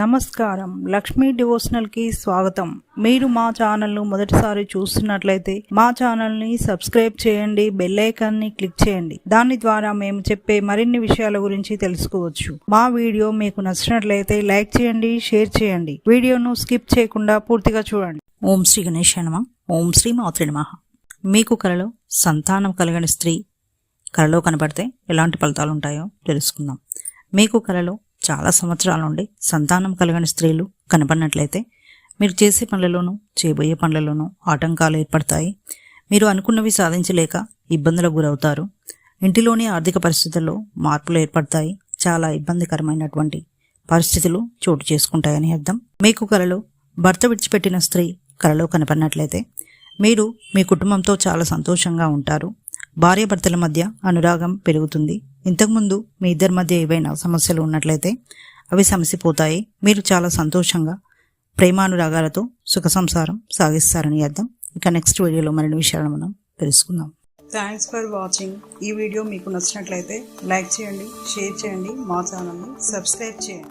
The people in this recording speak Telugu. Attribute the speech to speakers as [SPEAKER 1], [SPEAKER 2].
[SPEAKER 1] నమస్కారం, లక్ష్మీ డివోషనల్ కి స్వాగతం. మీరు మా ఛానల్ ను మొదటిసారి చూస్తున్నట్లయితే మా ఛానల్ ని సబ్స్క్రైబ్ చేయండి, బెల్ ఐకాన్ ని క్లిక్ చేయండి. దాని ద్వారా మేము చెప్పే మరిన్ని విషయాల గురించి తెలుసుకోవచ్చు. మా వీడియో మీకు నచ్చినట్లయితే లైక్ చేయండి, షేర్ చేయండి. వీడియోను స్కిప్ చేయకుండా పూర్తిగా చూడండి.
[SPEAKER 2] ఓం శ్రీ గణేశాయ నమః. ఓం శ్రీ మాత్రే నమః. మీకు కలలో సంతానం కలిగిన స్త్రీ కలలో కనబడితే ఎలాంటి ఫలితాలు ఉంటాయో తెలుసుకుందాం. మీకు కలలో చాలా సంవత్సరాల నుండి సంతానం కలిగిన స్త్రీలు కనబడినట్లయితే మీరు చేసే పనులలోనూ చేయబోయే పనులలోనూ ఆటంకాలు ఏర్పడతాయి. మీరు అనుకున్నవి సాధించలేక ఇబ్బందులకు గురవుతారు. ఇంటిలోని ఆర్థిక పరిస్థితుల్లో మార్పులు ఏర్పడతాయి. చాలా ఇబ్బందికరమైనటువంటి పరిస్థితులు చోటు చేసుకుంటాయని అర్థం. మీకు కలలో భర్త విడిచిపెట్టిన స్త్రీ కలలో కనపడినట్లయితే మీరు మీ కుటుంబంతో చాలా సంతోషంగా ఉంటారు. భార్యాభర్తల మధ్య అనురాగం పెరుగుతుంది. ఇంతకుముందు మీ ఇద్దరి మధ్య ఏవైనా సమస్యలు ఉన్నట్లయితే అవి సమసిపోతాయి. మీరు చాలా సంతోషంగా ప్రేమానురాగాలతో సుఖ సంసారం సాగిస్తారని అర్థం. ఇక నెక్స్ట్ వీడియోలో మరిన్ని విషయాలను మనం తెలుసుకుందాం.
[SPEAKER 1] Thanks for watching. ఈ వీడియో మీకు నచ్చినట్లయితే లైక్ చేయండి, షేర్ చేయండి, మా ఛానల్ని సబ్స్క్రైబ్ చేయండి.